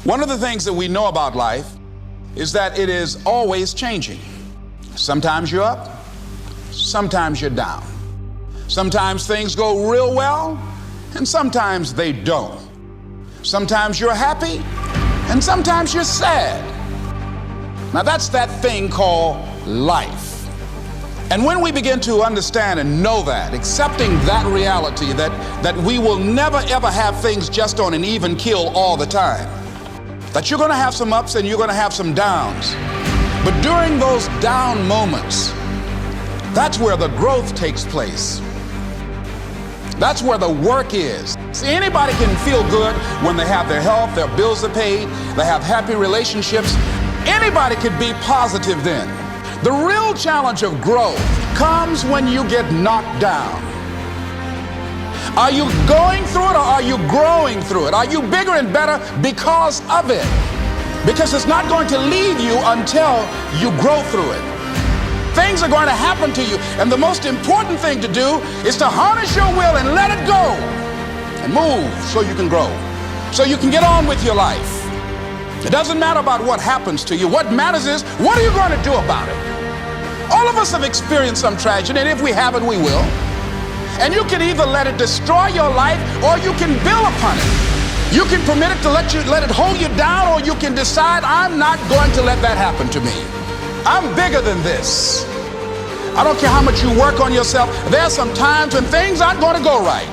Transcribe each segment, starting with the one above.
One of the things that we know about life is that it is always changing. Sometimes you're up, sometimes you're down. Sometimes things go real well, and sometimes they don't. Sometimes you're happy, and sometimes you're sad. Now that's that thing called life. And when we begin to understand and know that, accepting that reality that we will never ever have things just on an even keel all the time, that you're going to have some ups and you're going to have some downs. But during those down moments, that's where the growth takes place. That's where the work is. See, anybody can feel good when they have their health, their bills are paid, they have happy relationships. Anybody could be positive then. The real challenge of growth comes when you get knocked down. Are you going through it or are you growing through it? Are you bigger and better because of it? Because it's not going to leave you until you grow through it. Things are going to happen to you, and the most important thing to do is to harness your will and let it go and move so you can grow, so you can get on with your life. It doesn't matter about what happens to you. What matters is, what are you going to do about it? All of us have experienced some tragedy, and if we haven't, we will. And you can either let it destroy your life or you can build upon it. You can permit it to let it hold you down, or you can decide, I'm not going to let that happen to me. I'm bigger than this. I don't care how much you work on yourself. There are some times when things aren't going to go right.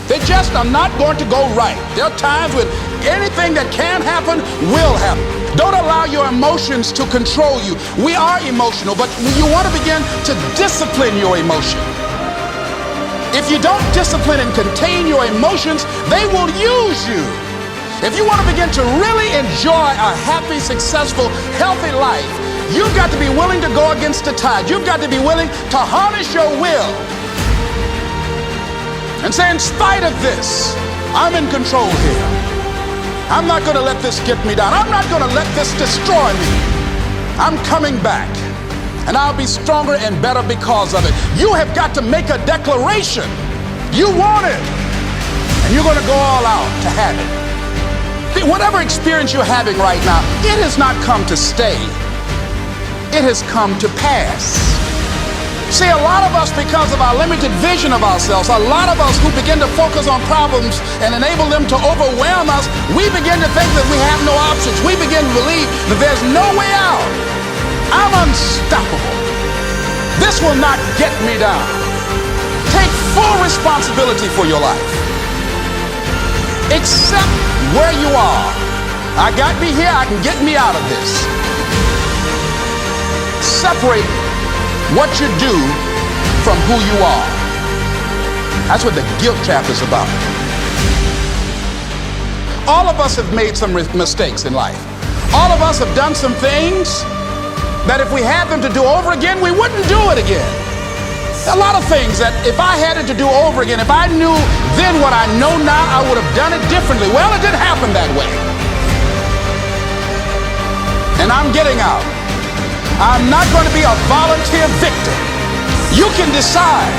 They just are not going to go right. There are times when anything that can happen will happen. Don't allow your emotions to control you. We are emotional, but you want to begin to discipline your emotion. If you don't discipline and contain your emotions, they will use you. If you want to begin to really enjoy a happy, successful, healthy life, you've got to be willing to go against the tide. You've got to be willing to harness your will and say, in spite of this, I'm in control here. I'm not going to let this get me down. I'm not going to let this destroy me. I'm coming back, and I'll be stronger and better because of it. You have got to make a declaration. You want it, and you're going to go all out to have it. Whatever experience you're having right now, it has not come to stay. It has come to pass. See, a lot of us, because of our limited vision of ourselves, a lot of us who begin to focus on problems and enable them to overwhelm us, we begin to think that we have no options. We begin to believe that there's no way out. I'm unstoppable. This will not get me down. Take full responsibility for your life. Accept where you are. I got me here, I can get me out of this. Separate what you do from who you are. That's what the guilt trap is about. All of us have made some mistakes in life. All of us have done some things that if we had them to do over again, we wouldn't do it again. A lot of things that if I had it to do over again, if I knew then what I know now, I would have done it differently. Well, it didn't happen that way. And I'm getting out. I'm not going to be a volunteer victim. You can decide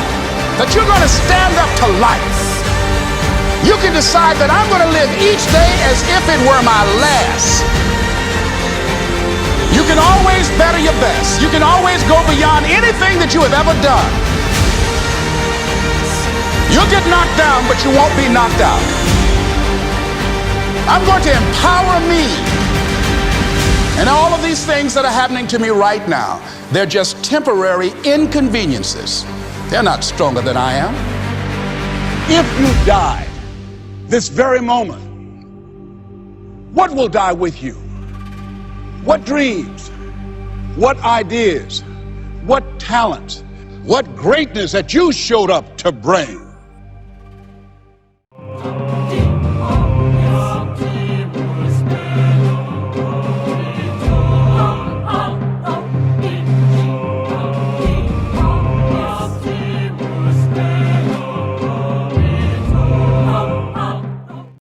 that you're going to stand up to life. You can decide that I'm going to live each day as if it were my last. You can always better your best. You can always go beyond anything that you have ever done. You'll get knocked down, but you won't be knocked out. I'm going to empower me. And all of these things that are happening to me right now, they're just temporary inconveniences. They're not stronger than I am. If you die this very moment, what will die with you? What dreams, what ideas, what talents, what greatness that you showed up to bring?